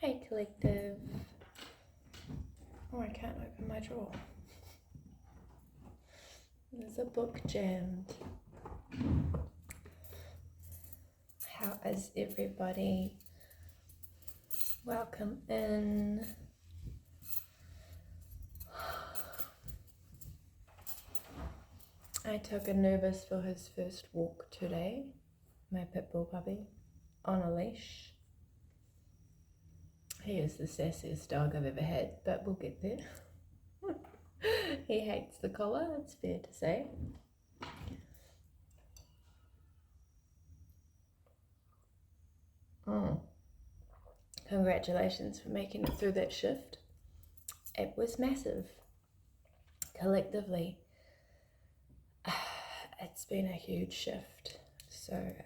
Hey Collective. Oh, I can't open my drawer. There's a book jammed. How is everybody? Welcome in. I took Anubis for his first walk today, my pit bull puppy, on a leash. He is the sassiest dog I've ever had, but we'll get there. He hates the collar, it's fair to say. Congratulations for making it through that shift. It was massive. Collectively, it's been a huge shift. So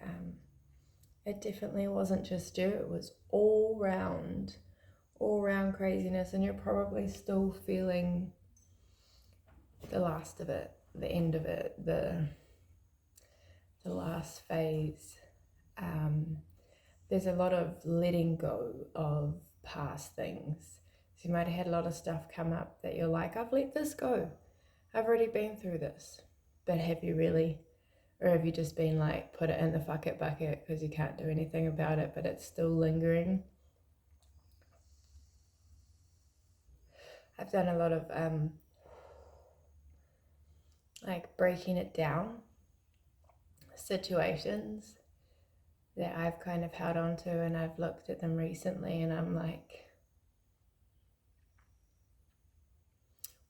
it definitely wasn't just you, it was all round craziness, and you're probably still feeling the last of it, the end of it, the last phase. There's a lot of letting go of past things. So you might have had a lot of stuff come up that you're like, I've let this go. I've already been through this. But have you really? Or have you just been like, put it in the fuck it bucket because you can't do anything about it, but it's still lingering? I've done a lot of like breaking it down situations that I've kind of held on to, and I've looked at them recently and I'm like,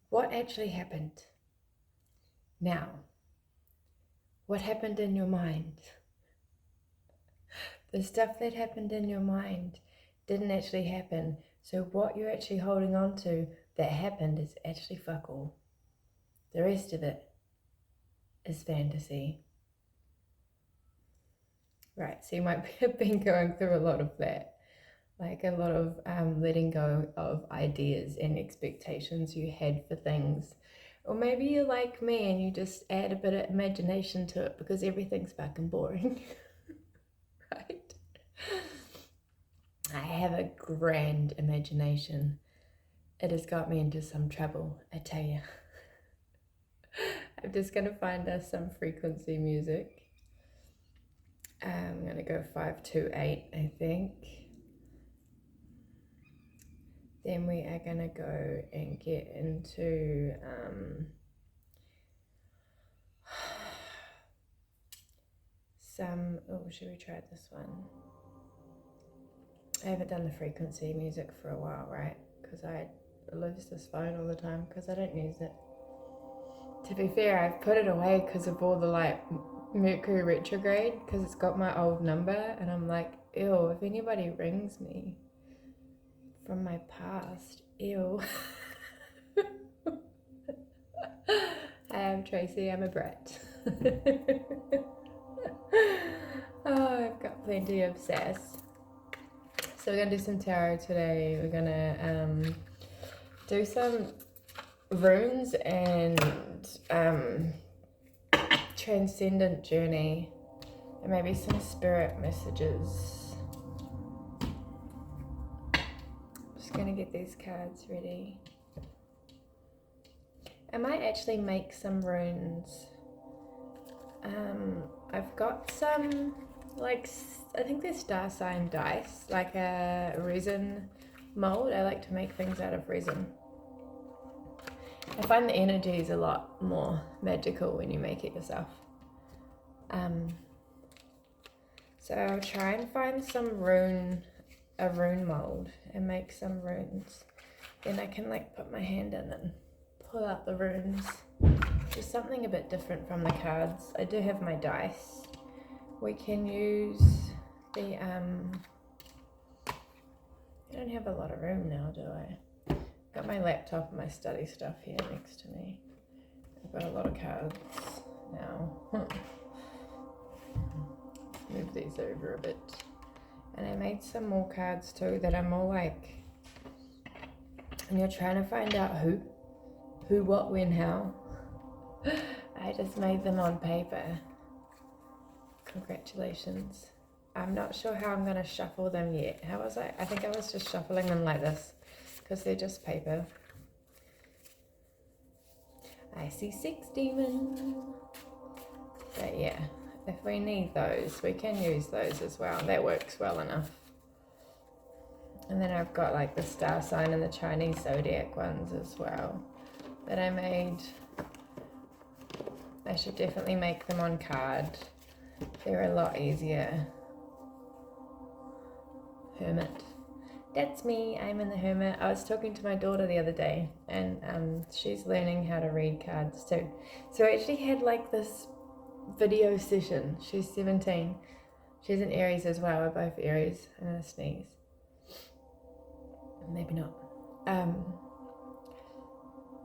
what actually happened? Now, what happened in your mind? The stuff that happened in your mind didn't actually happen. So what you're actually holding on to that happened is actually fuck all. The rest of it is fantasy. Right, so you might have been going through a lot of that. Like a lot of letting go of ideas and expectations you had for things. Or maybe you're like me and you just add a bit of imagination to it because everything's fucking boring. Right? I have a grand imagination. It has got me into some trouble, I tell you. I'm just going to find us some frequency music. I'm going to go 528, I think. Then we are going to go and get into should we try this one? I haven't done the frequency music for a while, right? Because I lose this phone all the time because I don't use it. To be fair, I've put it away because of all the like Mercury retrograde, because it's got my old number, and I'm like, ew, if anybody rings me from my past, ew. Hi, I'm Tracy, I'm a brat. Oh, I've got plenty of sass. So we're going to do some tarot today. We're going to do some runes and transcendent journey, and maybe some spirit messages. Just going to get these cards ready. I might actually make some runes. I've got some, like, I think they're star sign dice, like a resin mold. I like to make things out of resin. I find the energy is a lot more magical when you make it yourself. So I'll try and find a rune mold and make some runes. Then I can like put my hand in and pull out the runes. Just something a bit different from the cards. I do have my dice. We can use the I don't have a lot of room now, do I? Got my laptop and my study stuff here next to me. I've got a lot of cards now. Move these over a bit. And I made some more cards too that are more like, and you're trying to find out who, what, when, how. I just made them on paper. Congratulations. I'm not sure how I'm going to shuffle them yet. How was I? I think I was just shuffling them like this because they're just paper. I see 6 demons. But yeah, if we need those, we can use those as well. That works well enough. And then I've got like the star sign and the Chinese zodiac ones as well that I made. I should definitely make them on card. They're a lot easier. Hermit. That's me. I'm in the Hermit. I was talking to my daughter the other day, and she's learning how to read cards too. So I actually had like this video session. She's 17. She's an Aries as well. We're both Aries. I'm gonna sneeze. Maybe not.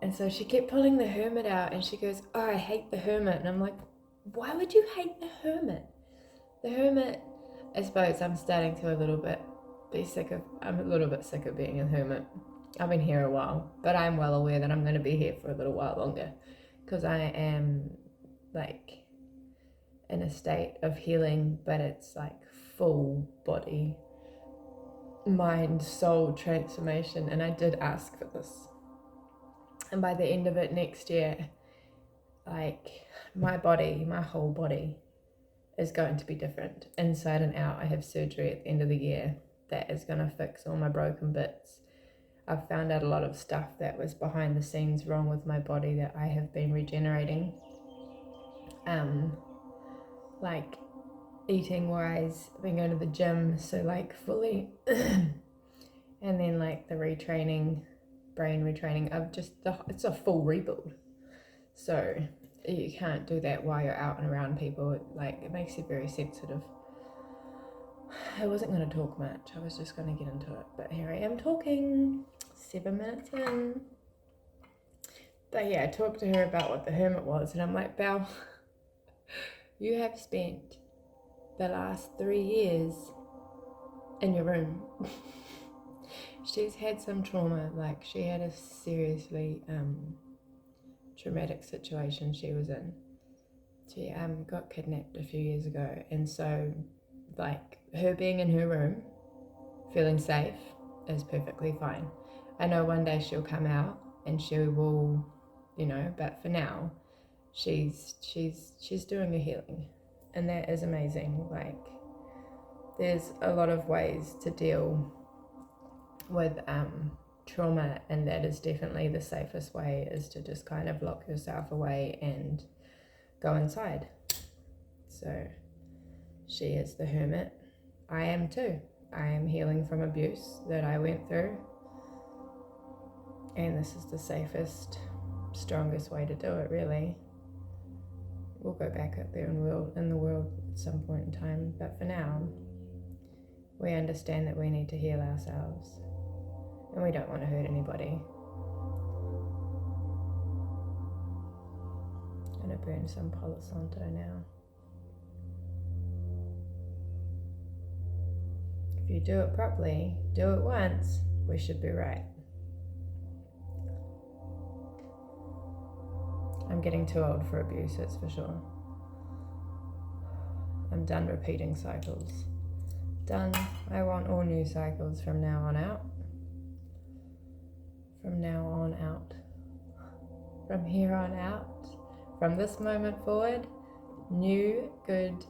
And so she kept pulling the Hermit out, and she goes, "Oh, I hate the Hermit." And I'm like, "Why would you hate the Hermit?" The Hermit, I suppose I'm starting to a little bit I'm a little bit sick of being a hermit. I've been here a while, but I'm well aware that I'm going to be here for a little while longer because I am like in a state of healing, but it's like full body, mind, soul transformation. And I did ask for this. And by the end of it next year, like my body, my whole body is going to be different inside and out. I have surgery at the end of the year that is going to fix all my broken bits. I've found out a lot of stuff that was behind the scenes wrong with my body that I have been regenerating. Like eating wise, I've been going to the gym, so like fully, and then like the retraining, brain retraining of just it's a full rebuild. So you can't do that while you're out and around people. It makes you very sensitive. I wasn't going to talk much. I was just going to get into it. But here I am talking 7 minutes in. But yeah, I talked to her about what the Hermit was. And I'm like, Belle, you have spent the last 3 years in your room. She's had some trauma. Like she had a seriously traumatic situation she was in. She got kidnapped a few years ago. And so like her being in her room feeling safe is perfectly fine. I know one day she'll come out and she will, but for now she's doing a healing, and that is amazing. Like there's a lot of ways to deal with trauma, and that is definitely the safest way, is to just kind of lock yourself away and go inside. So she is the Hermit. I am too. I am healing from abuse that I went through. And this is the safest, strongest way to do it, really. We'll go back up there in the world at some point in time. But for now, we understand that we need to heal ourselves. And we don't want to hurt anybody. I'm going to burn some Palo Santo now. If you do it properly, do it once, we should be right. I'm getting too old for abuse, that's for sure. I'm done repeating cycles. Done. I want all new cycles from now on out. From now on out. From here on out. From this moment forward, new, good,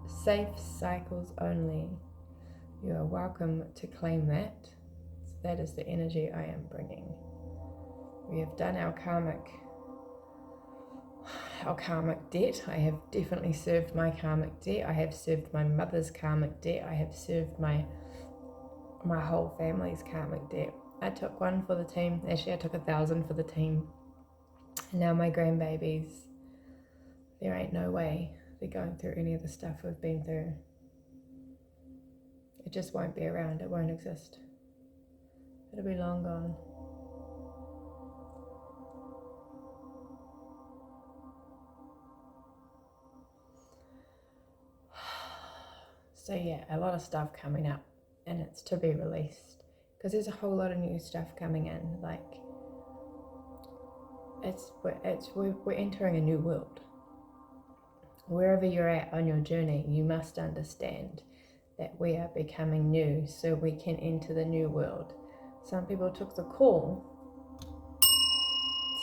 safe cycles only. You are welcome to claim that. That is the energy I am bringing. We have done our karmic debt. I have definitely served my karmic debt. I have served my mother's karmic debt. I have served my whole family's karmic debt. I took one for the team. Actually, I took 1,000 for the team. And now my grandbabies, there ain't no way they're going through any of the stuff we've been through. It just won't be around. It won't exist. It'll be long gone. So yeah, a lot of stuff coming up, and it's to be released because there's a whole lot of new stuff coming in. Like we're entering a new world. Wherever you're at on your journey, you must understand that we are becoming new so we can enter the new world. Some people took the call,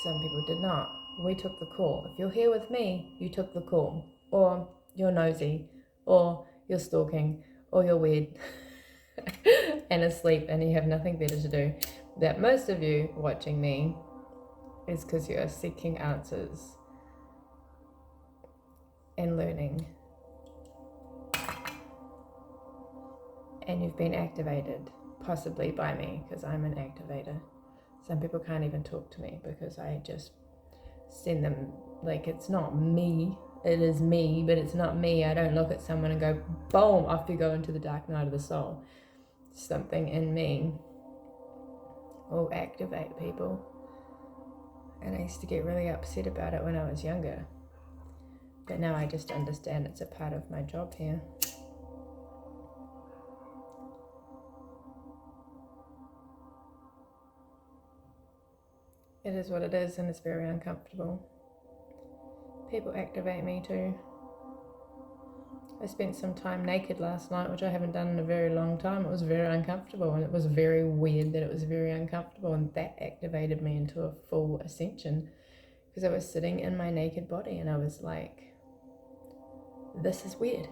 some people did not. We took the call. If you're here with me, you took the call. Or you're nosy, or you're stalking, or you're weird and asleep and you have nothing better to do. That most of you watching me is because you are seeking answers and learning. And you've been activated, possibly by me, because I'm an activator. Some people can't even talk to me because I just send them, like, it's not me. It is me, but it's not me. I don't look at someone and go, boom, off you go into the dark night of the soul. Something in me will activate people. And I used to get really upset about it when I was younger. But now I just understand it's a part of my job here. It is what it is, and it's very uncomfortable. People activate me too. I spent some time naked last night, which I haven't done in a very long time. It was very uncomfortable, and it was very weird that it was very uncomfortable, and that activated me into a full ascension, because I was sitting in my naked body and I was like, this is weird.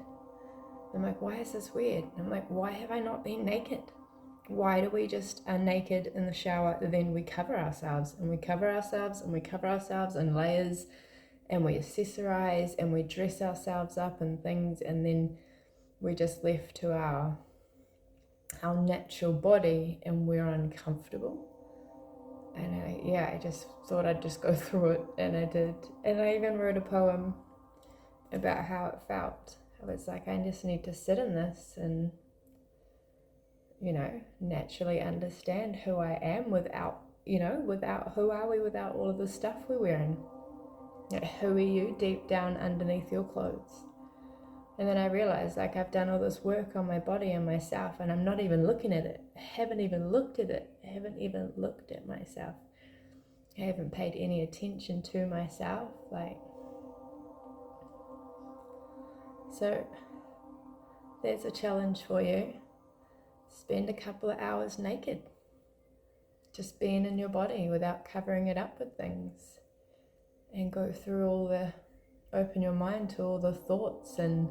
I'm like, why is this weird? And I'm like, why have I not been naked? Why do we just are naked in the shower, then we cover ourselves, and we cover ourselves, and we cover ourselves in layers, and we accessorize, and we dress ourselves up and things, and then we're just left to our natural body, and we're uncomfortable. And I just thought I'd just go through it, and I did. And I even wrote a poem about how it felt. I was like, I just need to sit in this and, you know, naturally understand who I am without, you know, without, who are we without all of the stuff we're wearing? Who are you deep down underneath your clothes? And then I realized, like, I've done all this work on my body and myself, and I'm not even looking at it. I haven't even looked at it. I haven't even looked at myself. I haven't paid any attention to myself. Like, so there's a challenge for you. Spend a couple of hours naked. Just being in your body without covering it up with things. And go through all the, open your mind to all the thoughts and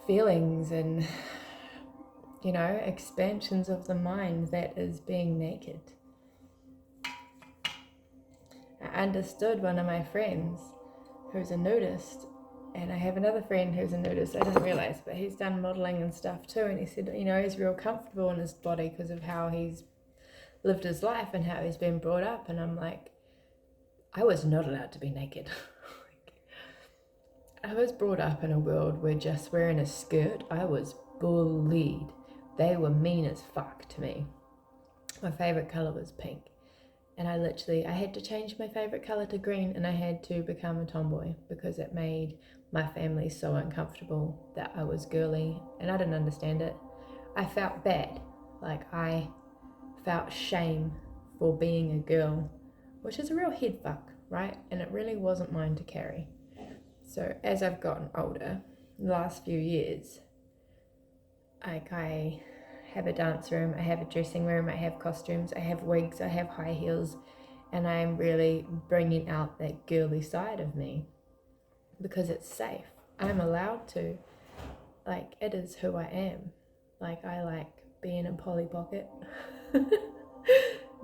feelings and, you know, expansions of the mind that is being naked. I understood one of my friends who's a nudist, and I have another friend who's a nudist, I didn't realize, but he's done modeling and stuff too, and he said, you know, he's real comfortable in his body because of how he's lived his life and how he's been brought up. And I'm like, I was not allowed to be naked. I was brought up in a world where just wearing a skirt, I was bullied. They were mean as fuck to me. My favorite color was pink. And I had to change my favorite color to green, and I had to become a tomboy because it made my family so uncomfortable that I was girly, and I didn't understand it. I felt bad. Like, I felt shame for being a girl, which is a real head fuck, right? And it really wasn't mine to carry. So as I've gotten older, the last few years, like, I have a dance room, I have a dressing room, I have costumes, I have wigs, I have high heels, and I'm really bringing out that girly side of me because it's safe. I'm allowed to. Like, it is who I am. Like, I like being a Polly Pocket.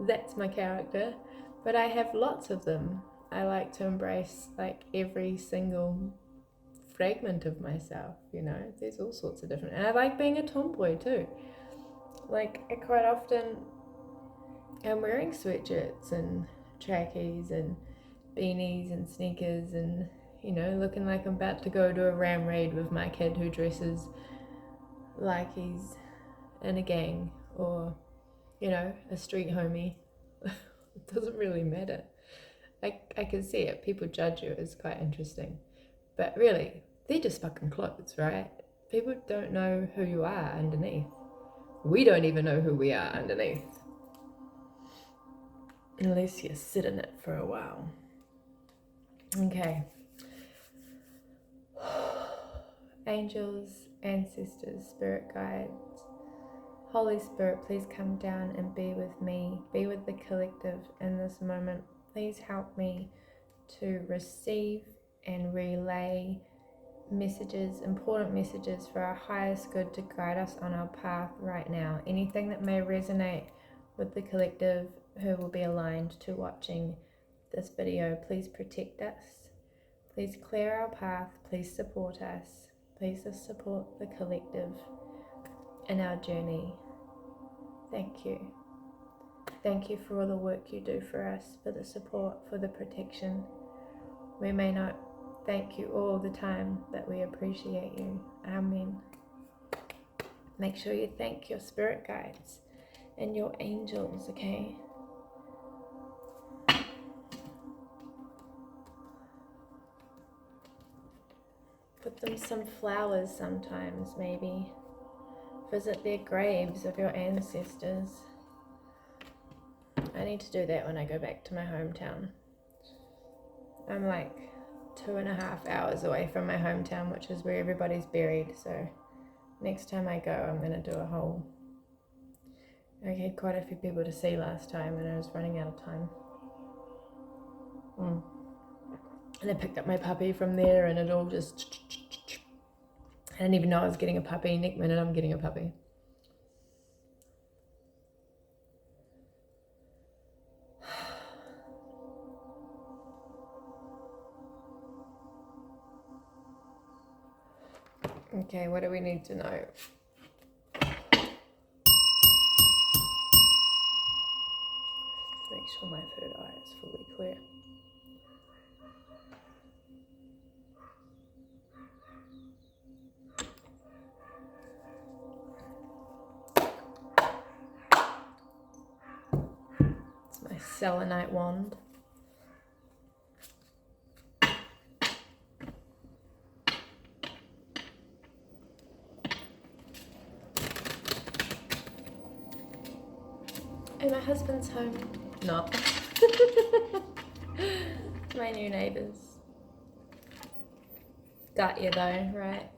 That's my character. But I have lots of them. I like to embrace, like, every single fragment of myself, you know. There's all sorts of different, and I like being a tomboy too. Like, I quite often am wearing sweatshirts and trackies and beanies and sneakers and, you know, looking like I'm about to go to a ram raid with my kid who dresses like he's in a gang, or, you know, a street homie. It doesn't really matter. I can see it. People judge you. It's quite interesting. But really, they're just fucking clothes, right? People don't know who you are underneath. We don't even know who we are underneath. Unless you sit in it for a while. Okay. Angels, ancestors, spirit guides, Holy Spirit, please come down and be with me, be with the collective in this moment. Please help me to receive and relay messages, important messages for our highest good to guide us on our path right now. Anything that may resonate with the collective who will be aligned to watching this video, please protect us. Please clear our path. Please support us. Please support the collective in our journey. Thank you. Thank you for all the work you do for us, for the support, for the protection. We may not thank you all the time, but we appreciate you. Amen. Make sure you thank your spirit guides and your angels, okay? Put them some flowers sometimes, maybe. Visit their graves of your ancestors. I need to do that when I go back to my hometown. I'm like 2.5 hours away from my hometown, which is where everybody's buried. So next time I go, I'm going to do a whole... I had quite a few people to see last time and I was running out of time. And I picked up my puppy from there and it all just... I didn't even know I was getting a puppy. Next minute I'm getting a puppy. Okay, what do we need to know? Make sure my third eye is fully clear. It's my selenite wand. And my husband's home. Not. My new neighbours. Got you though, right?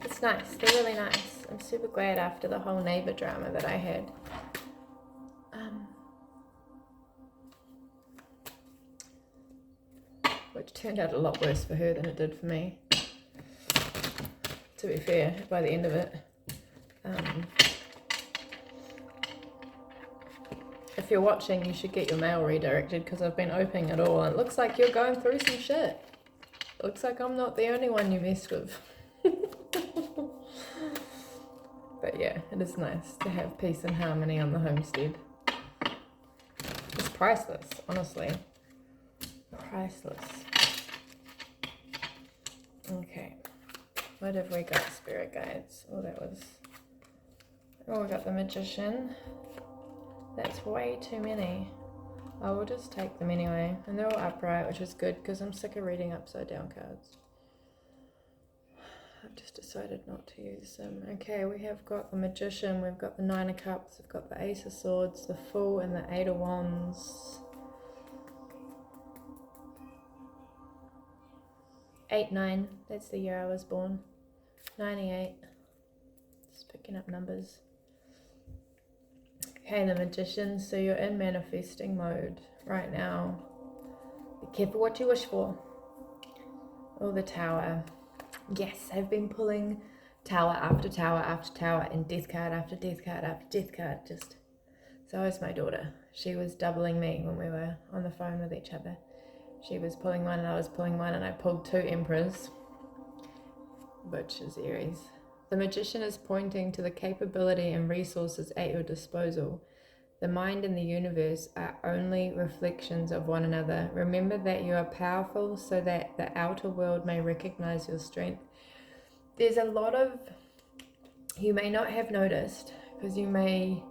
It's nice. They're really nice. I'm super glad after the whole neighbour drama that I had. Which turned out a lot worse for her than it did for me. To be fair, by the end of it. If you're watching, you should get your mail redirected because I've been opening it all and it looks like you're going through some shit. Looks like I'm not the only one you messed with. But yeah, it is nice to have peace and harmony on the homestead. It's priceless, honestly. Priceless. Okay. What have we got, spirit guides? Oh, we got the magician. That's way too many. I will just take them anyway. And they're all upright, which is good because I'm sick of reading upside down cards. I've just decided not to use them. Okay, we have got the magician, we've got the 9 of cups, we've got the ace of swords, the fool and the 8 of wands. 89, that's the year I was born. 98, just picking up numbers. Okay, the magician, so you're in manifesting mode right now. Be careful what you wish for. Oh, the tower. Yes, I've been pulling tower after tower after tower and death card after death card after death card. Just so is my daughter. She was doubling me when we were on the phone with each other. She was pulling one and I was pulling one and I pulled 2 emperors, which is Aries. The magician is pointing to the capability and resources at your disposal. The mind and the universe are only reflections of one another. Remember that you are powerful so that the outer world may recognize your strength. There's a lot of, you may not have noticed, because you may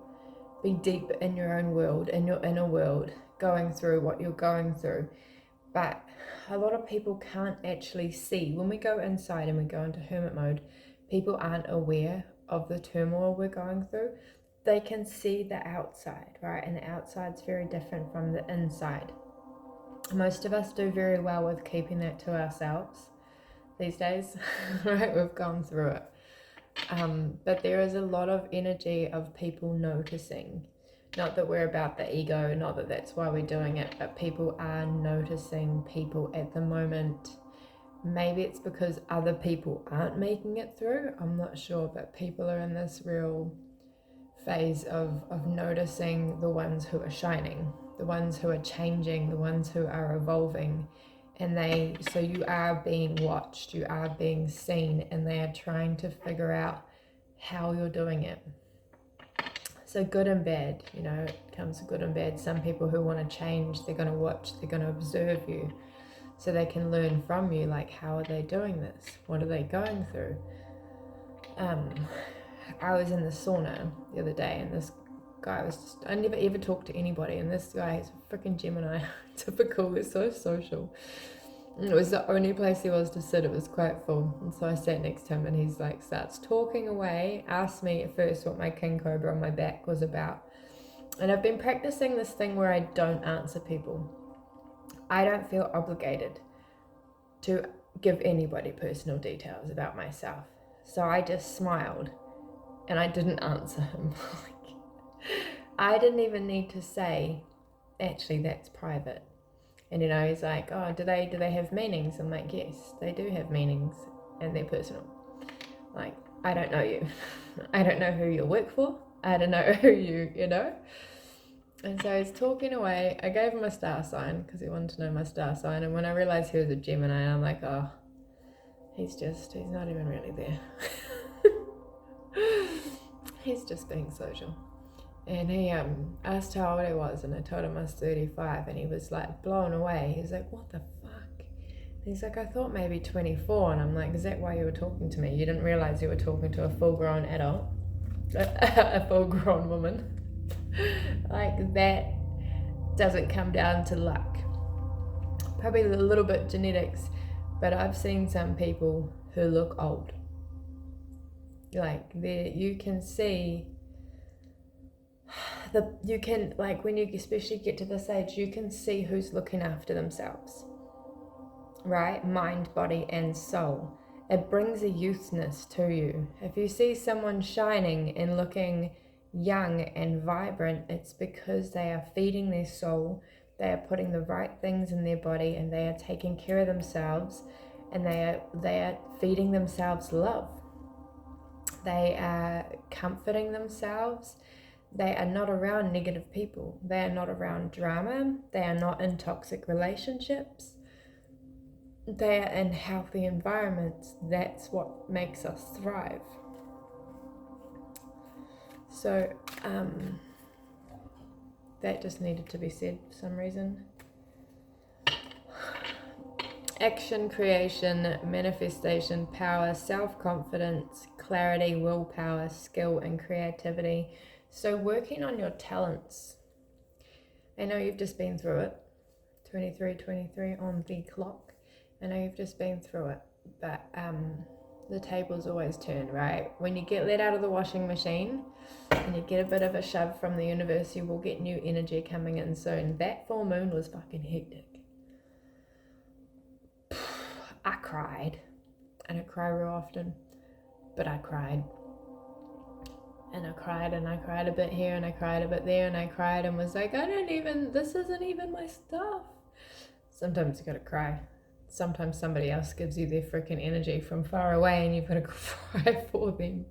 be deep in your own world, in your inner world, going through what you're going through. But a lot of people can't actually see. When we go inside and we go into hermit mode, people aren't aware of the turmoil we're going through. They can see the outside, right? And the outside's very different from the inside. Most of us do very well with keeping that to ourselves these days, right? We've gone through it. But there is a lot of energy of people noticing. Not that we're about the ego, not that that's why we're doing it, but people are noticing people at the moment. Maybe it's because other people aren't making it through, I'm not sure, but people are in this real phase of noticing the ones who are shining, the ones who are changing, the ones who are evolving. And so you are being watched, you are being seen, and they are trying to figure out how you're doing it. So good and bad, you know, it comes to good and bad. Some people who want to change, they're going to watch, they're going to observe you so they can learn from you, like, how are they doing this? What are they going through? I was in the sauna the other day, and this guy was just, I never ever talked to anybody, and this guy is a freaking Gemini. Typical, they're so social. And it was the only place he was to sit, it was quite full. And so I sat next to him, and he's like, starts talking away, asked me at first what my king cobra on my back was about. And I've been practicing this thing where I don't answer people. I don't feel obligated to give anybody personal details about myself. So I just smiled and I didn't answer him. I didn't even need to say, actually, that's private. And you know, he's like, oh, do they have meanings? I'm like, yes, they do have meanings, and they're personal. Like, I don't know you. I don't know who you work for. I don't know who you know. And so he's talking away. I gave him a star sign because he wanted to know my star sign. And when I realized he was a Gemini, I'm like, oh, he's not even really there. He's just being social. And he asked how old I was, and I told him I was 35, and he was like blown away. He was like, what the fuck? And he's like, I thought maybe 24. And I'm like, is that why you were talking to me? You didn't realize you were talking to a full-grown adult, a full-grown woman. Like, that doesn't come down to luck. Probably a little bit genetics, but I've seen some people who look old. Like, you can see you can, like, when you especially get to this age, you can see who's looking after themselves, right? Mind, body, and soul. It brings a youthness to you. If you see someone shining and looking young and vibrant, it's because they are feeding their soul, they are putting the right things in their body, and they are taking care of themselves, and they are feeding themselves love. They are comforting themselves. They are not around negative people. They are not around drama. They are not in toxic relationships. They are in healthy environments. That's what makes us thrive. So that just needed to be said for some reason. Action, creation, manifestation, power, self-confidence, clarity, willpower, skill, and creativity. So working on your talents. I know you've just been through it. 23 on the clock. I know you've just been through it, but the tables always turn, right? When you get let out of the washing machine and you get a bit of a shove from the universe, you will get new energy coming in soon. That full moon was fucking hectic. I cried. I don't cry real often, but I cried. And I cried, and I cried a bit here, and I cried a bit there, and I cried and was like, this isn't even my stuff. Sometimes you gotta cry. Sometimes somebody else gives you their freaking energy from far away, and you've got to cry for them.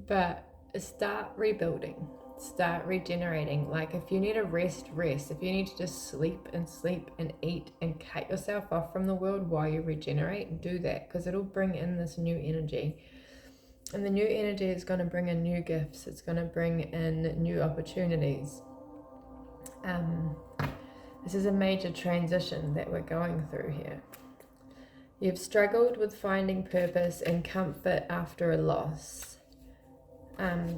But start rebuilding. Start regenerating. Like, if you need a rest. If you need to just sleep and eat and cut yourself off from the world while you regenerate, do that, because it'll bring in this new energy. And the new energy is going to bring in new gifts. It's going to bring in new opportunities. This is a major transition that we're going through here. You've struggled with finding purpose and comfort after a loss.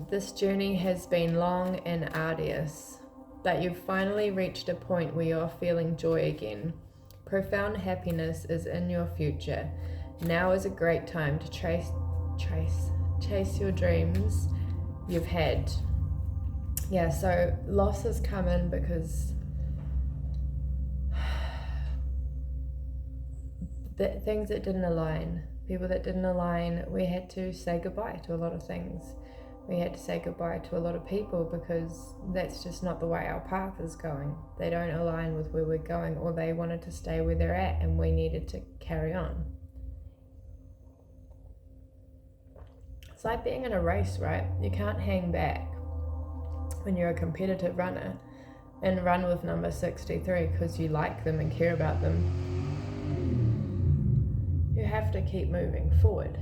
This journey has been long and arduous, but you've finally reached a point where you're feeling joy again. Profound happiness is in your future. Now is a great time to chase your dreams you've had. Yeah, so loss has come in because things that didn't align, people that didn't align. We had to say goodbye to a lot of things. We had to say goodbye to a lot of people because that's just not the way our path is going. They don't align with where we're going, or they wanted to stay where they're at and we needed to carry on. It's like being in a race, right? You can't hang back when you're a competitive runner and run with number 63 because you like them and care about them. You have to keep moving forward.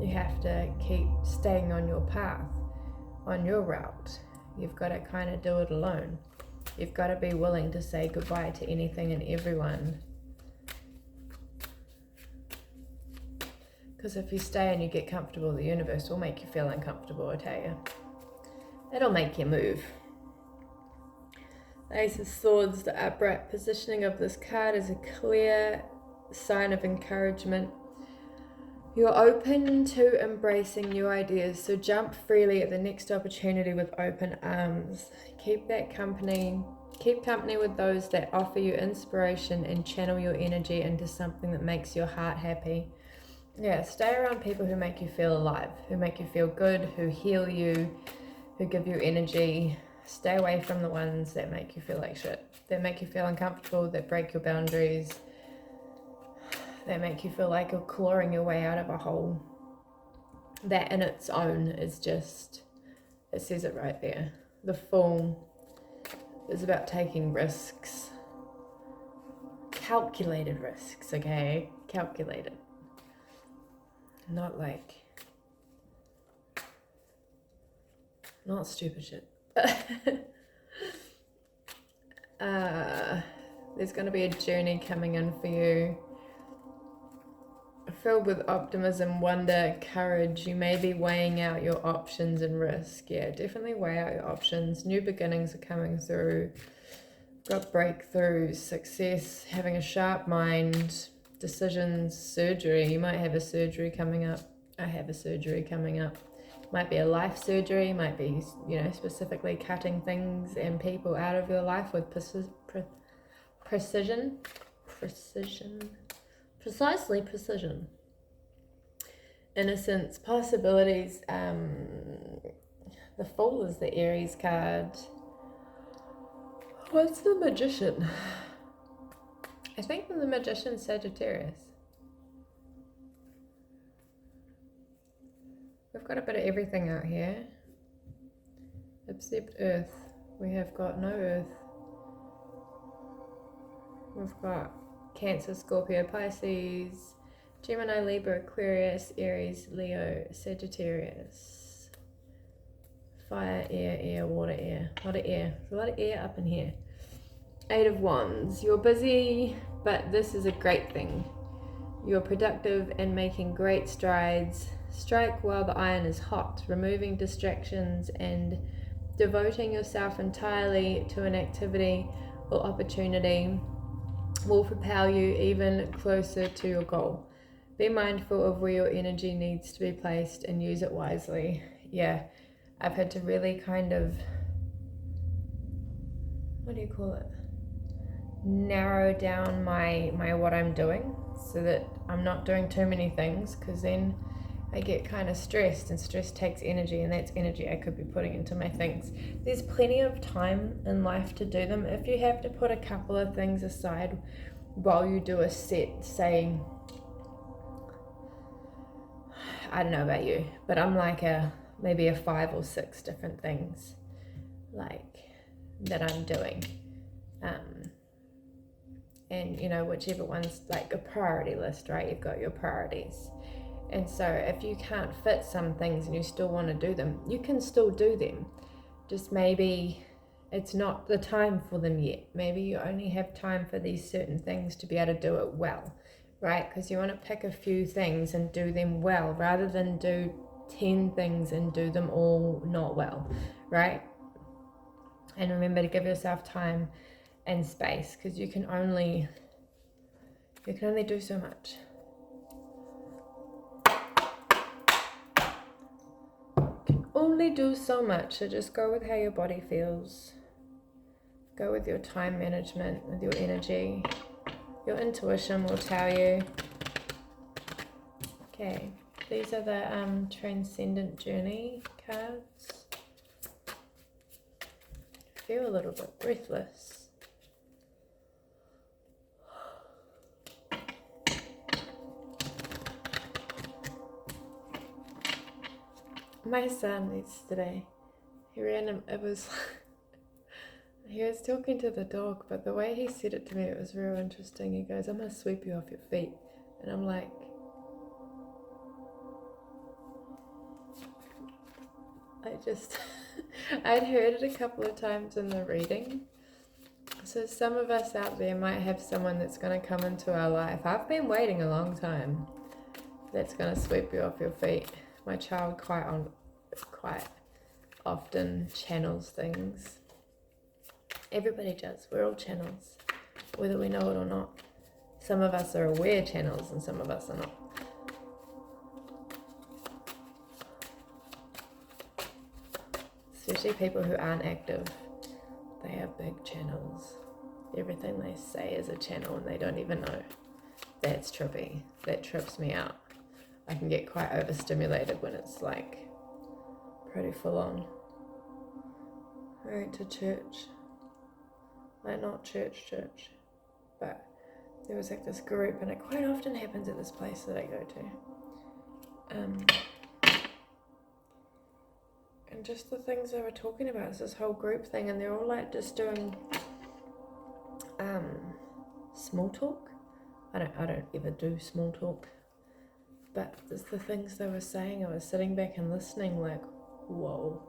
You have to keep staying on your path, on your route. You've got to kind of do it alone. You've got to be willing to say goodbye to anything and everyone. Because if you stay and you get comfortable, the universe will make you feel uncomfortable, I tell you. It'll make you move. The Ace of Swords, the upright positioning of this card is a clear sign of encouragement. You're open to embracing new ideas, so jump freely at the next opportunity with open arms. Keep company with those that offer you inspiration and channel your energy into something that makes your heart happy. Yeah, stay around people who make you feel alive, who make you feel good, who heal you, who give you energy. Stay away from the ones that make you feel like shit, that make you feel uncomfortable, that break your boundaries, that make you feel like you're clawing your way out of a hole. That in its own is just, it says it right there. The Fool is about taking risks. Calculated risks, okay? Calculated. Not stupid shit. There's going to be a journey coming in for you, filled with optimism, wonder, courage. You may be weighing out your options and risk. Yeah, definitely weigh out your options. New beginnings are coming through. Got breakthroughs, success, having a sharp mind, decisions, surgery. You might have a surgery coming up. I have a surgery coming up. Might be a life surgery, might be, specifically cutting things and people out of your life with precision. Precisely precision. Innocence, possibilities. The Fool is the Aries card. What's the Magician? I think the Magician's Sagittarius. We've got a bit of everything out here, except Earth. We have got no Earth. We've got Cancer, Scorpio, Pisces, Gemini, Libra, Aquarius, Aries, Leo, Sagittarius. Fire, air, water, air. A lot of air. There's a lot of air up in here. 8 of Wands. You're busy, but this is a great thing. You're productive and making great strides. Strike while the iron is hot, removing distractions and devoting yourself entirely to an activity or opportunity will propel you even closer to your goal. Be mindful of where your energy needs to be placed and use it wisely. Yeah, I've had to really kind of, narrow down my what I'm doing so that I'm not doing too many things, because then I get kind of stressed, and stress takes energy, and that's energy I could be putting into my things. There's plenty of time in life to do them. If you have to put a couple of things aside while you do a set, say, I don't know about you, but I'm like maybe 5 or 6 different things that I'm doing. And whichever one's like a priority list, right? You've got your priorities. And so if you can't fit some things and you still want to do them, you can still do them. Just maybe it's not the time for them yet. Maybe you only have time for these certain things to be able to do it well, right? Because you want to pick a few things and do them well rather than do 10 things and do them all not well, right? And remember to give yourself time and space, because you can only do so much. Only do so much. So just go with how your body feels. Go with your time management, with your energy. Your intuition will tell you. Okay, these are the Transcendent Journey cards. I feel a little bit breathless. My son yesterday, he was talking to the dog, but the way he said it to me, it was real interesting. He goes, "I'm going to sweep you off your feet." And I'm like, I'd heard it a couple of times in the reading. So some of us out there might have someone that's going to come into our life. I've been waiting a long time. That's going to sweep you off your feet. My child quite often channels things. Everybody does. We're all channels, whether we know it or not. Some of us are aware channels and some of us are not. Especially people who aren't active. They have big channels. Everything they say is a channel and they don't even know. That's trippy. That trips me out. I can get quite overstimulated when it's like pretty full on. I went to church. Like not church, but there was like this group, and it quite often happens at this place that I go to. And just the things they were talking about is this whole group thing, and they're all like just doing small talk. I don't ever do small talk, but just the things they were saying, I was sitting back and listening like, whoa.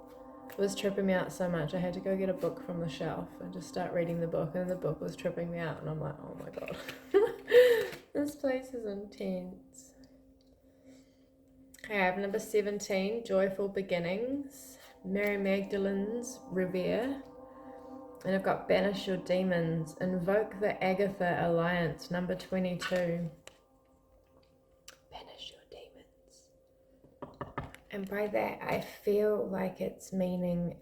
It was tripping me out so much. I had to go get a book from the shelf and just start reading the book, and the book was tripping me out, and I'm like, oh my god. This place is intense. I have number 17, Joyful Beginnings, Mary Magdalene's Revere, and I've got Banish Your Demons, Invoke the Agatha Alliance, number 22. Banish your demons. And by that, I feel like it's meaning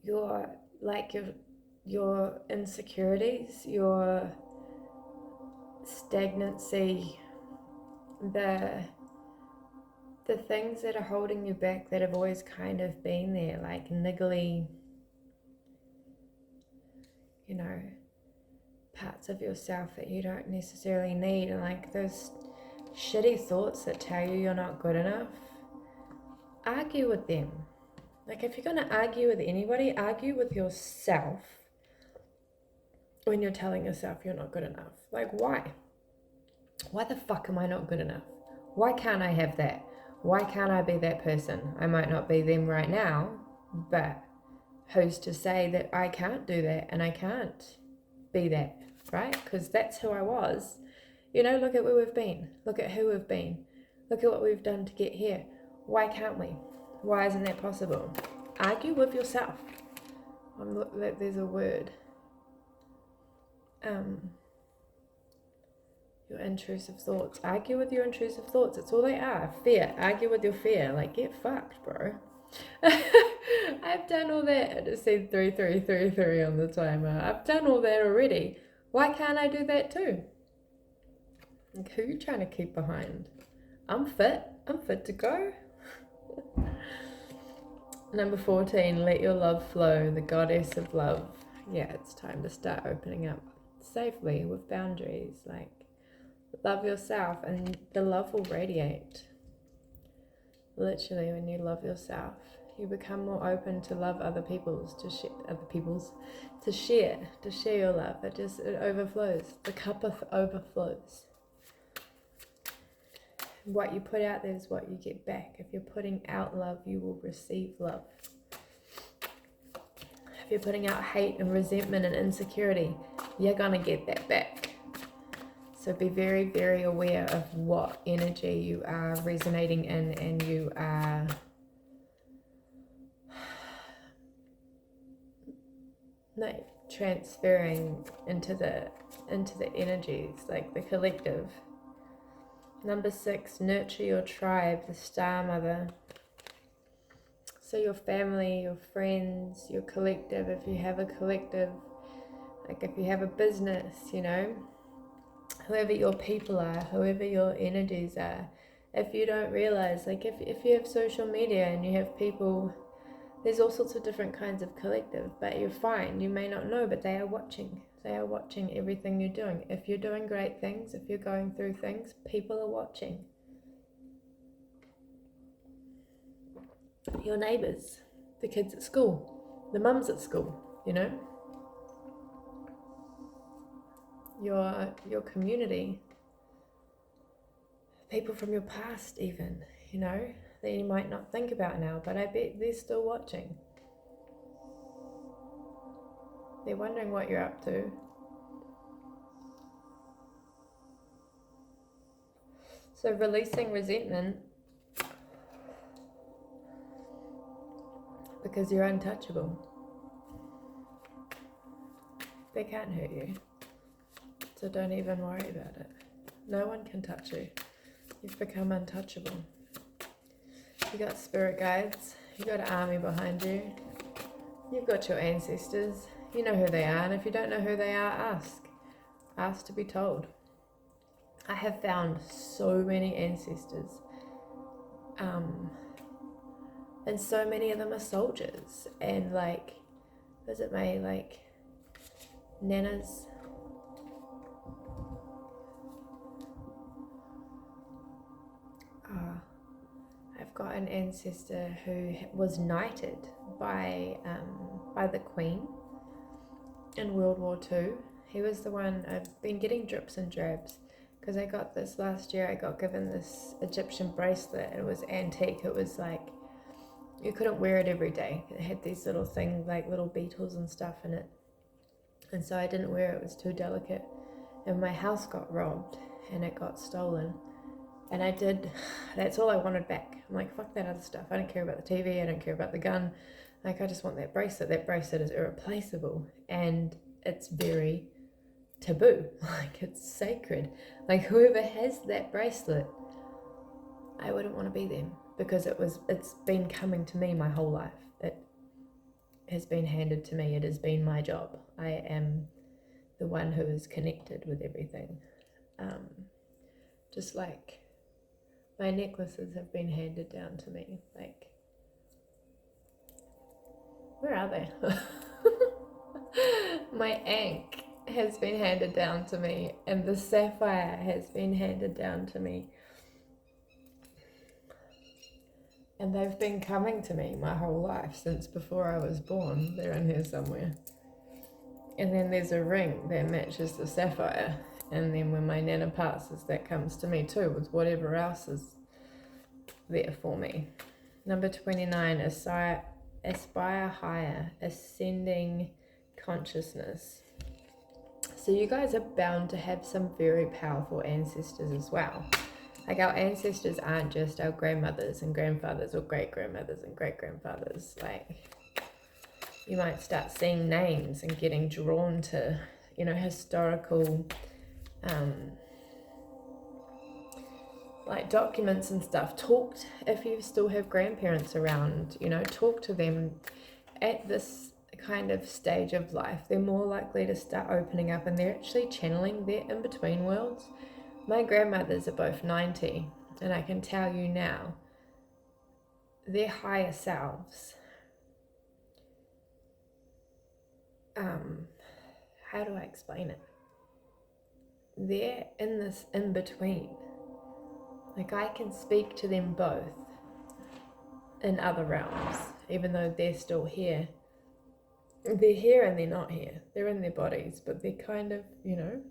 your insecurities, your stagnancy, the things that are holding you back that have always kind of been there, like niggly, parts of yourself that you don't necessarily need, and like those shitty thoughts that tell you you're not good enough. Argue with them. Like if you're going to argue with anybody, argue with yourself when you're telling yourself you're not good enough. Like why? Why the fuck am I not good enough? Why can't I have that? Why can't I be that person? I might not be them right now, but who's to say that I can't do that and I can't be that, right? Because that's who I was. Look at where we've been. Look at who we've been. Look at what we've done to get here. Why can't we? Why isn't that possible? Argue with yourself. There's a word. Your intrusive thoughts. Argue with your intrusive thoughts. It's all they are. Fear. Argue with your fear. Like, get fucked, bro. I've done all that. I just said 3333 on the timer. I've done all that already. Why can't I do that too? Like, who are you trying to keep behind? I'm fit. I'm fit to go. Number 14, let your love flow, the goddess of love. Yeah, it's time to start opening up safely with boundaries. Like, love yourself and the love will radiate. Literally, when you love yourself, you become more open to love other people's, to share your love. It overflows. The cup overflows. What you put out there is what you get back. If you're putting out love, you will receive love. If you're putting out hate and resentment and insecurity, you're gonna get that back. So be very, very aware of what energy you are resonating in, and you are like transferring into the energies, like the collective. Number 6, nurture your tribe, the Star Mother. So your family, your friends, your collective, if you have a collective, Like if you have a business, you know, whoever your people are, whoever your energies are, if you don't realize, like if you have social media and you have people, there's all sorts of different kinds of collective, but you're fine. You may not know, but they are watching. They are watching everything you're doing. If you're doing great things, if you're going through things, people are watching. Your neighbors, the kids at school, the mums at school, you know, your community, people from your past even, you know, that you might not think about now, but I bet they're still watching. They're wondering what you're up to. So releasing resentment, because you're untouchable. They can't hurt you. So don't even worry about it. No one can touch you. You've become untouchable. You got spirit guides. You got an army behind you. You've got your ancestors. You know who they are, and if you don't know who they are, ask. Ask to be told. I have found so many ancestors. And so many of them are soldiers. And like, visit my like nanas. I've got an ancestor who was knighted by the Queen in World War II. He was the one. I've been getting drips and drabs because I got this last year. I got given this Egyptian bracelet. It was antique. It was like, you couldn't wear it every day. It had these little things like little beetles and stuff in it. And so I didn't wear it. It was too delicate. And my house got robbed and it got stolen. And that's all I wanted back. I'm like, fuck that other stuff. I don't care about the TV. I don't care about the gun. Like, I just want that bracelet. That bracelet is irreplaceable. And it's very taboo. Like, it's sacred. Like, whoever has that bracelet, I wouldn't want to be them. Because it's been coming to me my whole life. It has been handed to me. It has been my job. I am the one who is connected with everything. Just like my necklaces have been handed down to me. Like, where are they? My ankh has been handed down to me, and the sapphire has been handed down to me. And they've been coming to me my whole life, since before I was born. They're in here somewhere. And then there's a ring that matches the sapphire. And then when my nana passes, that comes to me too, with whatever else is there for me. Number 29, aspire higher, ascending consciousness. So you guys are bound to have some very powerful ancestors as well. Like, our ancestors aren't just our grandmothers and grandfathers or great-grandmothers and great-grandfathers. Like, you might start seeing names and getting drawn to, you know, historical like documents and stuff. If you still have grandparents around, you know, talk to them at this kind of stage of life. They're more likely to start opening up, and they're actually channeling their in-between worlds. My grandmothers are both 90, and I can tell you now, their higher selves, how do I explain it? They're in this in-between. Like, I can speak to them both in other realms, even though they're still here. They're here and they're not here. They're in their bodies, but they're kind of, you know,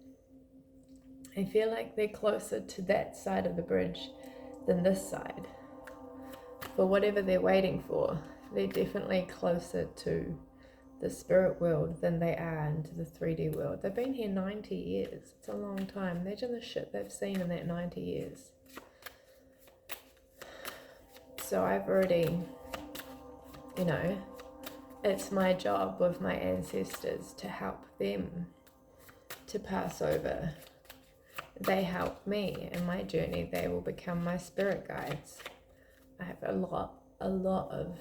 I feel like they're closer to that side of the bridge than this side. For whatever they're waiting for, they're definitely closer to the spirit world than they are into the 3D world. They've been here 90 years. It's a long time. Imagine the shit they've seen in that 90 years. So I've already, you know, it's my job with my ancestors to help them to pass over. They help me in my journey. They will become my spirit guides. I have a lot of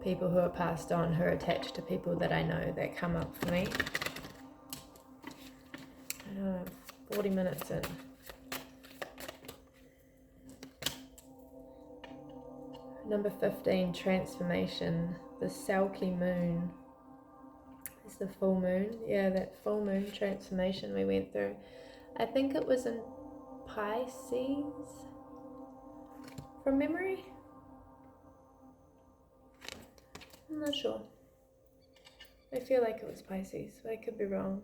people who are passed on, who are attached to people that I know, that come up for me. 40 minutes in. Number 15, transformation. The Selkie moon is the full moon. Yeah, that full moon transformation we went through. I think it was in Pisces, from memory. I'm not sure. I feel like it was Pisces, but I could be wrong.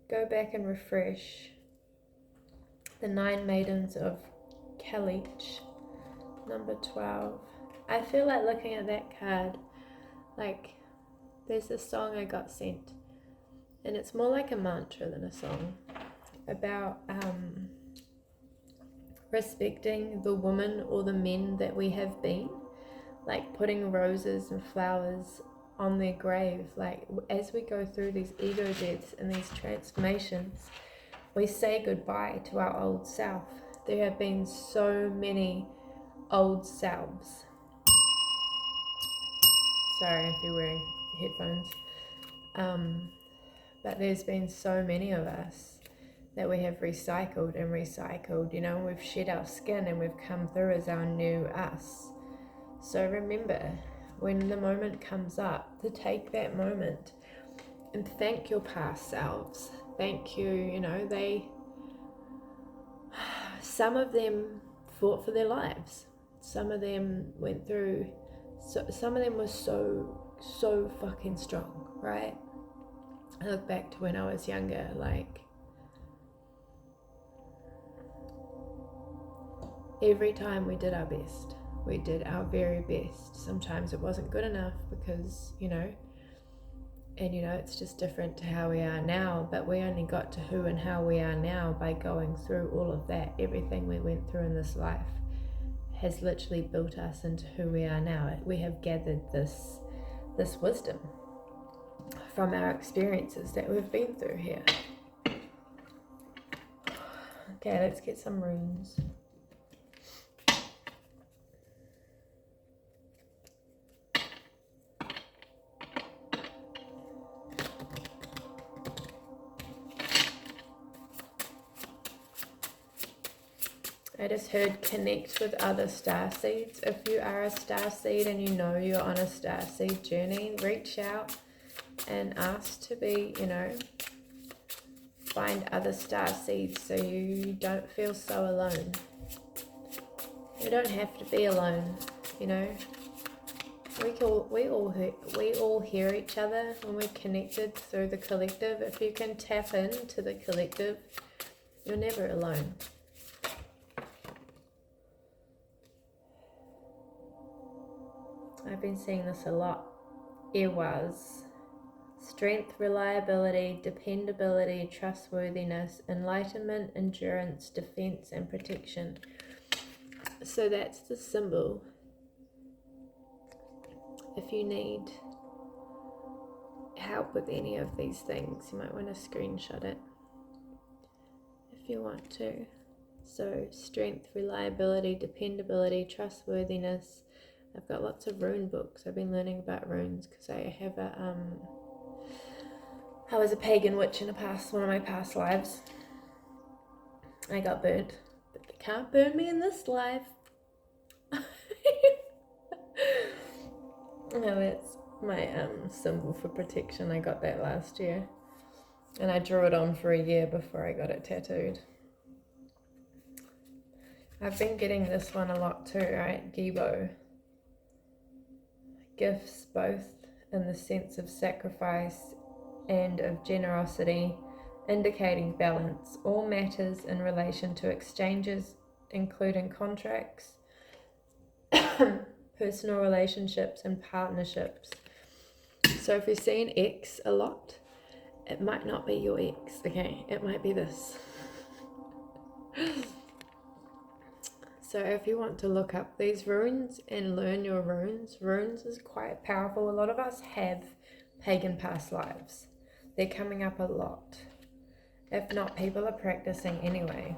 Go back and refresh. The 9 Maidens of Caliche, number 12. I feel like looking at that card, like there's this song I got sent, and it's more like a mantra than a song, about respecting the woman or the men that we have been, like putting roses and flowers on their grave. Like as we go through these ego deaths and these transformations, we say goodbye to our old self. There have been so many old selves. Sorry if you're wearing headphones. But there's been so many of us that we have recycled and recycled. You know, we've shed our skin and we've come through as our new us. So remember, when the moment comes up, to take that moment and thank your past selves. Thank you, you know, some of them fought for their lives. Some of them went through, some of them were so fucking strong, right? I look back to when I was younger, like every time we did our best. We did our very best. Sometimes it wasn't good enough because, you know, and you know, it's just different to how we are now, but we only got to who and how we are now by going through all of that. Everything we went through in this life has literally built us into who we are now. We have gathered this wisdom from our experiences that we've been through here. Okay, let's get some runes. I just heard connect with other starseeds. If you are a starseed and you know you're on a starseed journey, reach out and ask to be, you know, find other starseeds so you don't feel so alone. You don't have to be alone, you know. We all hear each other when we're connected through the collective. If you can tap into the collective, you're never alone. I've been seeing this a lot. It was strength, reliability, dependability, trustworthiness, enlightenment, endurance, defense, and protection. So that's the symbol. If you need help with any of these things, you might want to screenshot it if you want to. So strength, reliability, dependability, trustworthiness. I've got lots of rune books. I've been learning about runes because I have I was a pagan witch in one of my past lives. I got burnt, but they can't burn me in this life. No, that's my symbol for protection. I got that last year, and I drew it on for a year before I got it tattooed. I've been getting this one a lot too, right? Gibo. Gifts, both in the sense of sacrifice and of generosity, indicating balance. All matters in relation to exchanges, including contracts, personal relationships, and partnerships. So if you're seeing X a lot, it might not be your X, okay? It might be this. So if you want to look up these runes and learn your runes is quite powerful. A lot of us have pagan past lives. They're coming up a lot. If not, people are practicing anyway.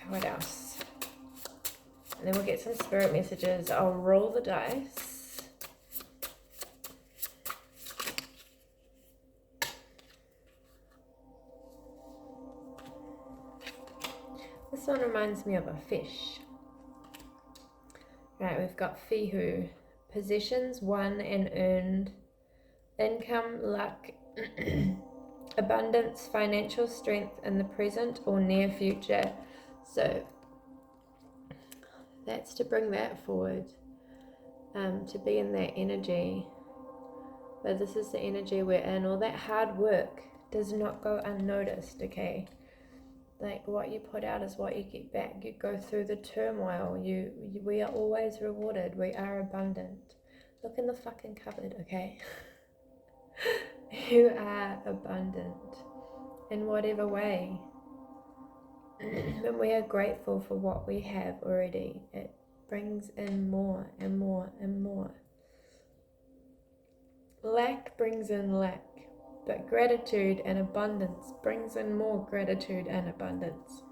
What else? And then we'll get some spirit messages. I'll roll the dice. This one reminds me of a fish. Right, we've got Fihu. Possessions won and earned. Income, luck, abundance, financial strength in the present or near future. So that's to bring that forward, to be in that energy. But this is the energy we're in. All that hard work does not go unnoticed, okay? Like, what you put out is what you get back. You go through the turmoil. We are always rewarded. We are abundant. Look in the fucking cupboard, okay? You are abundant in whatever way. When we are grateful for what we have already, it brings in more and more and more. Lack brings in lack, but gratitude and abundance brings in more gratitude and abundance.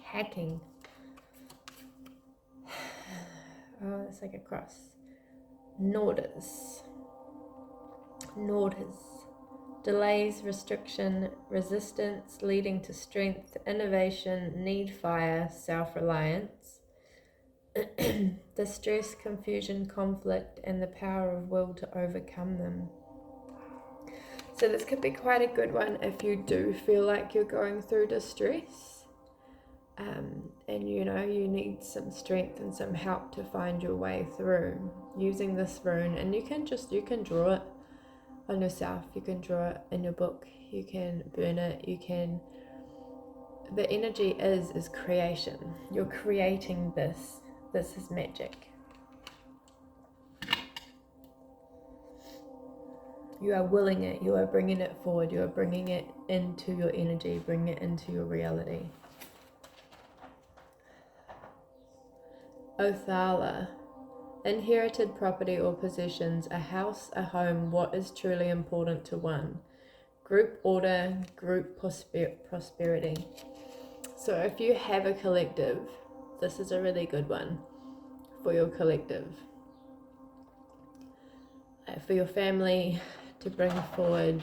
Hacking. Oh, it's like a cross. Norders. Delays, restriction, resistance leading to strength, innovation, need fire, self-reliance. Distress, confusion, conflict, and the power of will to overcome them. So this could be quite a good one if you do feel like you're going through distress, and you know you need some strength and some help to find your way through using this rune. And you can draw it on yourself, you can draw it in your book, you can burn it, you can, the energy is creation. You're creating this is magic. You are willing it, you are bringing it forward, you are bringing it into your energy, bringing it into your reality. Othala. Inherited property or possessions, a house, a home, what is truly important to one. Group order, group prosperity. So if you have a collective, this is a really good one for your collective. For your family to bring forward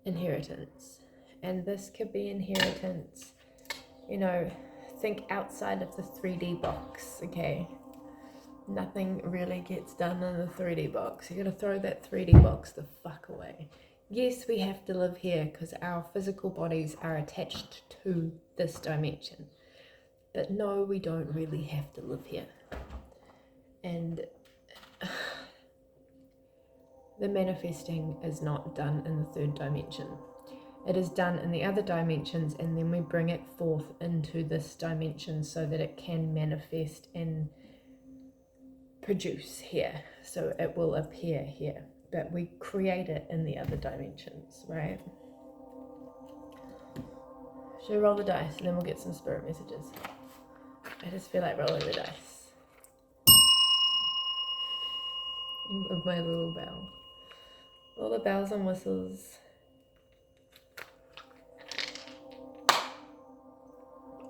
inheritance. And this could be inheritance, you know, think outside of the 3D box, okay? Nothing really gets done in the 3D box. You gotta throw that 3D box the fuck away. Yes, we have to live here because our physical bodies are attached to this dimension. But no, we don't really have to live here. And the manifesting is not done in the third dimension. It is done in the other dimensions, and then we bring it forth into this dimension so that it can manifest and produce here, so it will appear here, but we create it in the other dimensions, right? Should we roll the dice and then we'll get some spirit messages? I just feel like rolling the dice of my little bell. All the bells and whistles.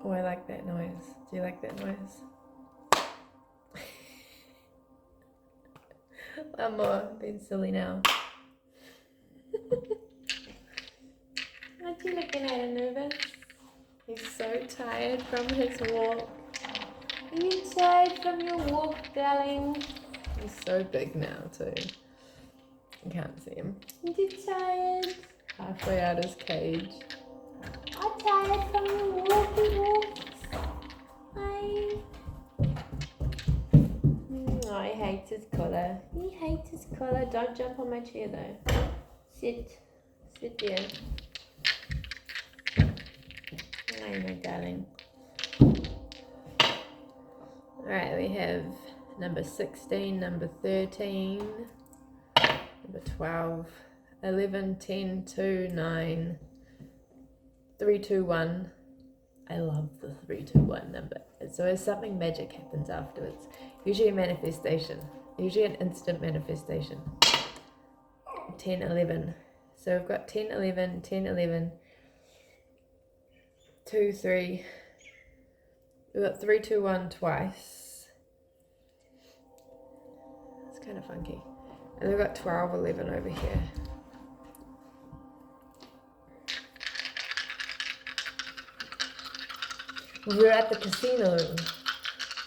Oh, I like that noise. Do you like that noise? One more, being silly now. Aren't you looking at him nervous? He's so tired from his walk. Are you tired from your walk, darling? He's so big now too. You can't see him. Are you tired? Halfway out his cage. I'm tired from your walks. Hi. Oh, he hates his collar. He hates his collar. Don't jump on my chair though. Sit. Sit there. Hi, my darling. Alright, we have number 16, number 13, number 12, 11, 10, 2, 9, 3, 2, 1. I love the 3, 2, 1 number. So as something magic happens afterwards. Usually a manifestation. Usually an instant manifestation. 10, 11. So we've got 10, 11, 10, 11, 2, 3. We've got 3, 2, 1 twice. It's kind of funky. And we've got 12, 11 over here. We're at the casino.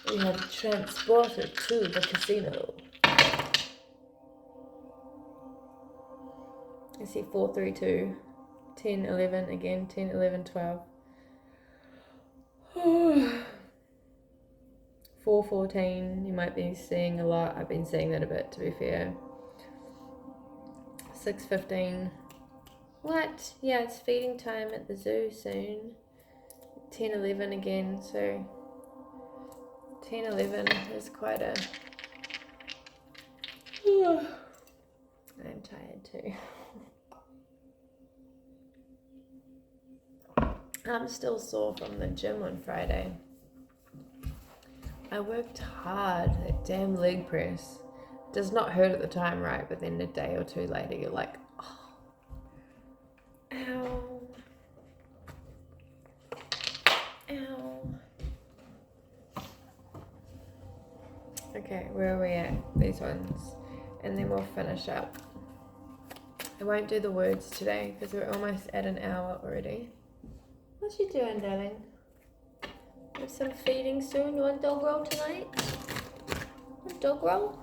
We have transported to the casino. I see 4, 3, 2, 10, 11 again, 10, 11, 12. 4, 14, you might be seeing a lot. I've been seeing that a bit, to be fair. 6, 15. What? Yeah, it's feeding time at the zoo soon. 10, 11 again, so 10, 11 is quite a... I'm tired too. I'm still sore from the gym on Friday. I worked hard. That damn leg press does not hurt at the time, right? But then a day or two later, you're like, oh, ow, ow. Okay, where are we at? These ones. And then we'll finish up. I won't do the words today because we're almost at an hour already. What you doing, darling? Have some feeding soon. You want dog roll tonight? Want dog roll?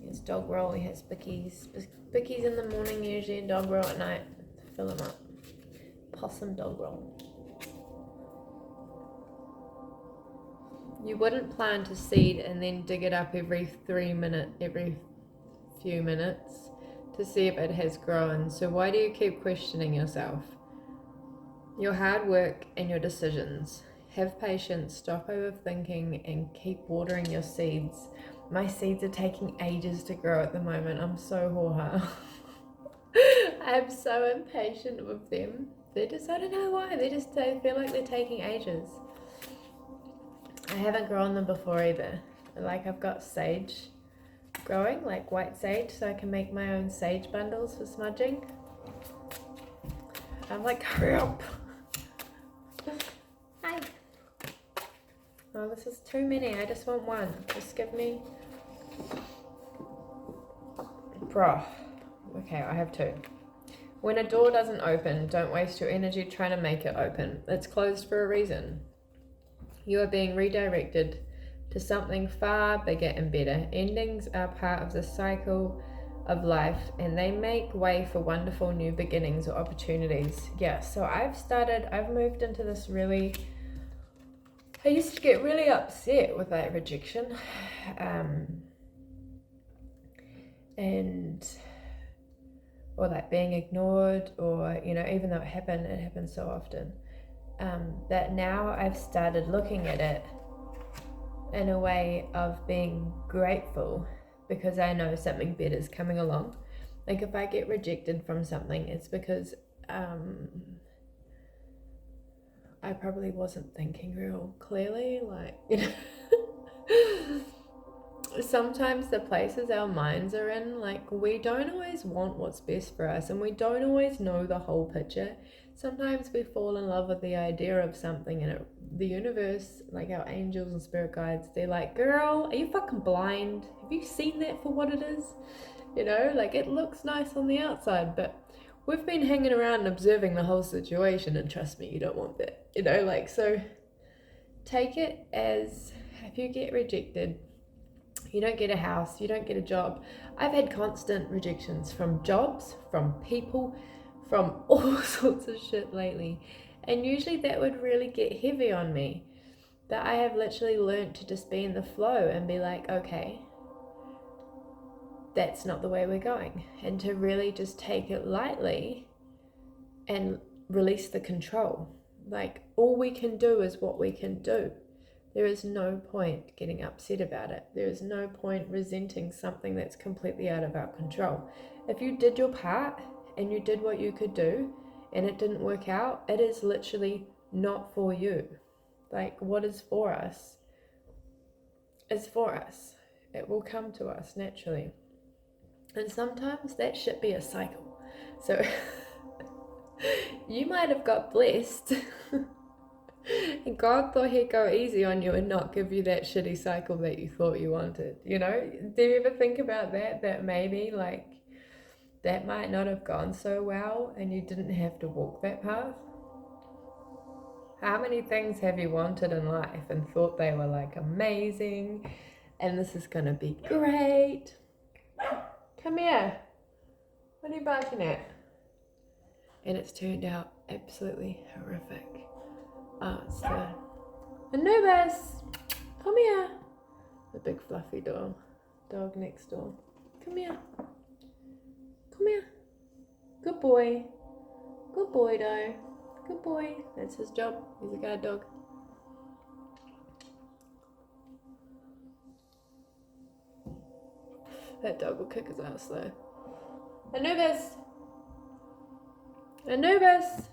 Yes, dog roll. He has bickies. Bickies in the morning usually, and dog roll at night. Fill him up. Possum dog roll. You wouldn't plant a seed and then dig it up every few minutes to see if it has grown. So why do you keep questioning yourself? Your hard work and your decisions. Have patience, stop overthinking, and keep watering your seeds. My seeds are taking ages to grow at the moment. I'm so hoha. I'm so impatient with them. They just, I don't know why, they feel like they're taking ages. I haven't grown them before either. Like, I've got sage growing, like white sage, so I can make my own sage bundles for smudging. I'm like, hurry up. Hi. Oh, this is too many. I just want one. Just give me... Bruh. Okay, I have 2. When a door doesn't open, don't waste your energy trying to make it open. It's closed for a reason. You are being redirected to something far bigger and better. Endings are part of the cycle of life, and they make way for wonderful new beginnings or opportunities. Yeah, so I've moved into this really... I used to get really upset with that rejection. Or like being ignored, or, you know, even though it happens so often. That now I've started looking at it in a way of being grateful because I know something better is coming along. Like, if I get rejected from something, it's because I probably wasn't thinking real clearly. Like, you know, sometimes the places our minds are in, like, we don't always want what's best for us, and we don't always know the whole picture. Sometimes we fall in love with the idea of something, and the universe, like our angels and spirit guides, they're like, girl, are you fucking blind? Have you seen that for what it is? You know, like, it looks nice on the outside, but we've been hanging around and observing the whole situation, and trust me, you don't want that. You know, like, so take it as, if you get rejected, you don't get a house, you don't get a job. I've had constant rejections from jobs, from people, from all sorts of shit lately. And usually that would really get heavy on me. But I have literally learned to just be in the flow and be like, okay, that's not the way we're going. And to really just take it lightly and release the control. Like, all we can do is what we can do. There is no point getting upset about it. There is no point resenting something that's completely out of our control. If you did your part and you did what you could do and it didn't work out, it is literally not for you. Like, what is for us is for us. It will come to us naturally. And sometimes that should be a cycle. So you might have got blessed and God thought he'd go easy on you and not give you that shitty cycle that you thought you wanted. You know, do you ever think about that? That maybe, like, that might not have gone so well and you didn't have to walk that path? How many things have you wanted in life and thought they were like amazing and this is gonna be great? Come here. What are you barking at? And it's turned out absolutely horrific. Oh, it's the Anubis! Come here. The big fluffy dog next door. Come here. Come here. Good boy. Good boy, though. Good boy. That's his job. He's a guard dog. That dog will kick his ass, though. Anubis! Anubis!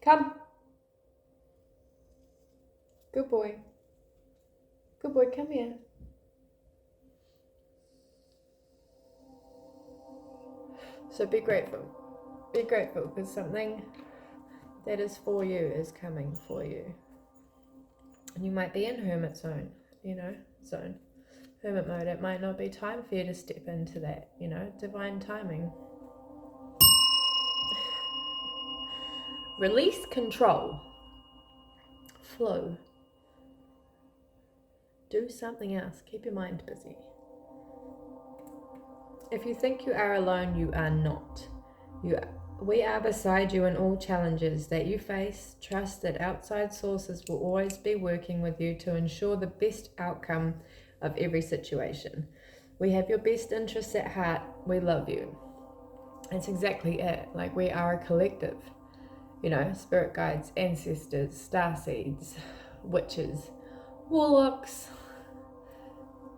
Come. Good boy. Good boy, come here. So be grateful. Be grateful because something that is for you is coming for you. And you might be in hermit zone, hermit mode. It might not be time for you to step into that, divine timing. Release control. Flow. Do something else. Keep your mind busy. If you think you are alone, you are not. We are beside you in all challenges that you face. Trust that outside sources will always be working with you to ensure the best outcome of every situation. We have your best interests at heart. We love you. That's exactly it. Like, we are a collective. Spirit guides, ancestors, starseeds, witches, warlocks,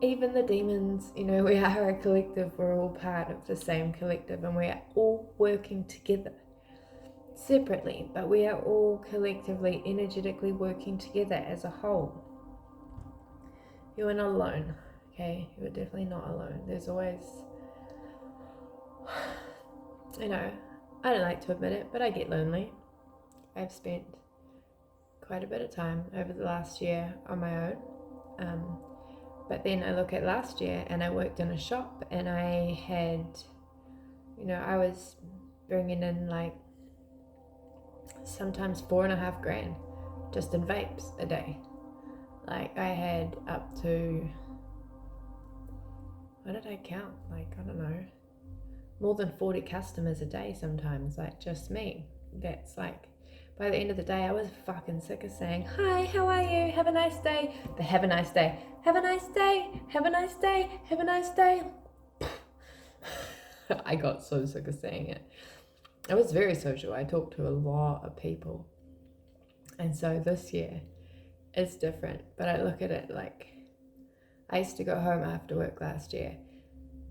even the demons. We are a collective. We're all part of the same collective, and we are all working together separately, but we are all collectively, energetically working together as a whole. You are not alone, okay? You are definitely not alone. There's always, I don't like to admit it, but I get lonely. I've spent quite a bit of time over the last year on my own. But then I look at last year and I worked in a shop and I had, I was bringing in like sometimes $4,500 just in vapes a day. Like, I had up to, what did I count? Like, I don't know, more than 40 customers a day sometimes, like just me. That's like, by the end of the day, I was fucking sick of saying, hi, how are you? Have a nice day. But have a nice day. Have a nice day. Have a nice day. Have a nice day. I got so sick of saying it. I was very social. I talked to a lot of people. And so this year is different. But I look at it like, I used to go home after work last year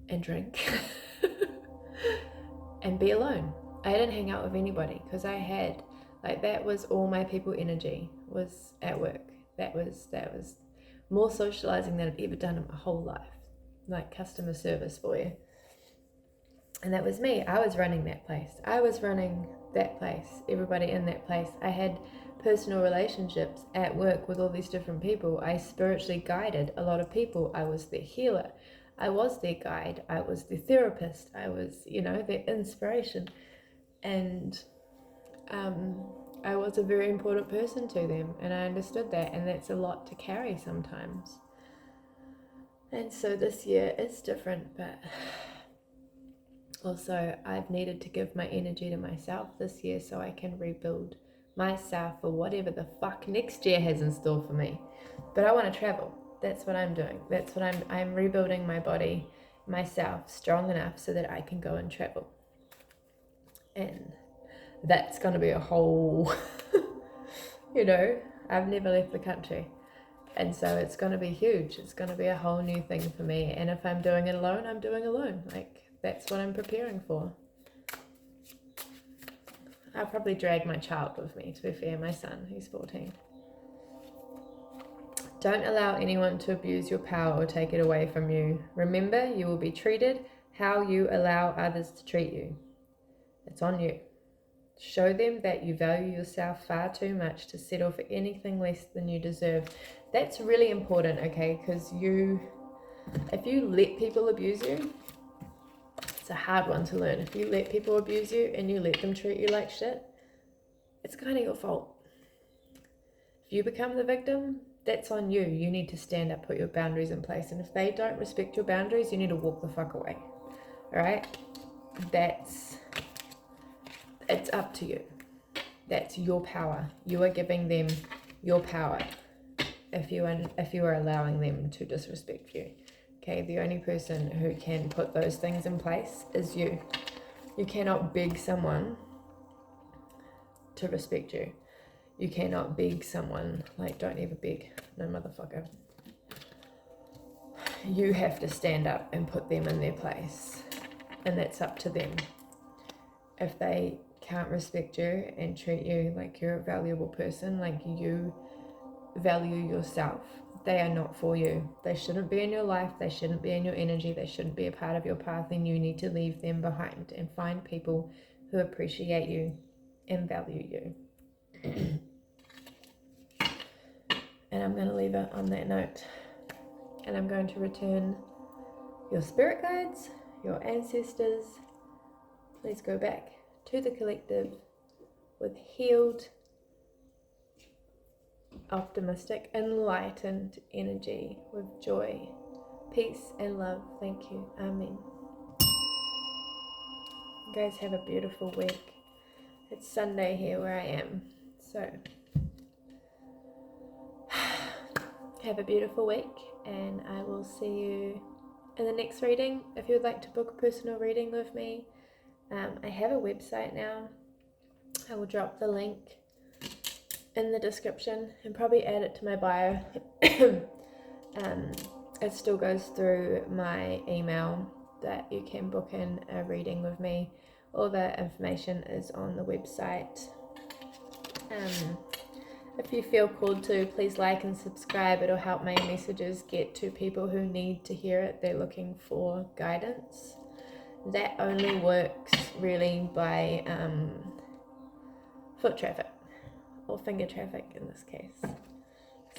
and drink and be alone. I didn't hang out with anybody because I had, like, that was all my people energy was at work. That was more socializing than I've ever done in my whole life. Like, customer service for you. And that was me. I was running that place. I was running that place. Everybody in that place. I had personal relationships at work with all these different people. I spiritually guided a lot of people. I was their healer. I was their guide. I was their therapist. I was, their inspiration. And I was a very important person to them, and I understood that, and that's a lot to carry sometimes. And so this year is different, but also I've needed to give my energy to myself this year so I can rebuild myself for whatever the fuck next year has in store for me. But I want to travel. That's what I'm doing. That's what I'm rebuilding my body, myself, strong enough so that I can go and travel. And that's going to be a whole, I've never left the country. And so it's going to be huge. It's going to be a whole new thing for me. And if I'm doing it alone, I'm doing alone. Like, that's what I'm preparing for. I'll probably drag my child with me, to be fair, my son, he's 14. Don't allow anyone to abuse your power or take it away from you. Remember, you will be treated how you allow others to treat you. It's on you. Show them that you value yourself far too much to settle for anything less than you deserve. That's really important, okay? Because if you let people abuse you, It's a hard one to learn. If you let people abuse you and you let them treat you like shit, it's kind of your fault. If you become the victim, that's on you. You need to stand up, put your boundaries in place. And if they don't respect your boundaries, you need to walk the fuck away. All right? It's up to you. That's your power. You are giving them your power if you are allowing them to disrespect you. Okay, the only person who can put those things in place is you. You cannot beg someone to respect you. You cannot beg someone, like, don't ever beg, no motherfucker. You have to stand up and put them in their place, and that's up to them. If they can't respect you and treat you like you're a valuable person, like you value yourself, they are not for you. They shouldn't be in your life. They shouldn't be in your energy. They shouldn't be a part of your path, and you need to leave them behind and find people who appreciate you and value you. And I'm going to leave it on that note. And I'm going to return your spirit guides, your ancestors. Please go back to the collective with healed, optimistic, enlightened energy, with joy, peace, and love. Thank you. Amen. You guys have a beautiful week. It's Sunday here where I am. So, have a beautiful week, and I will see you in the next reading. If you would like to book a personal reading with me, I have a website now. I will drop the link in the description and probably add it to my bio. It still goes through my email that you can book in a reading with me. All the information is on the website. If you feel called to, please like and subscribe. It'll help my messages get to people who need to hear it. They're looking for guidance. That only works really by foot traffic, or finger traffic in this case.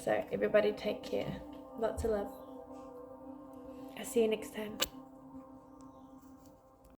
So everybody take care. Lots of love. I'll see you next time.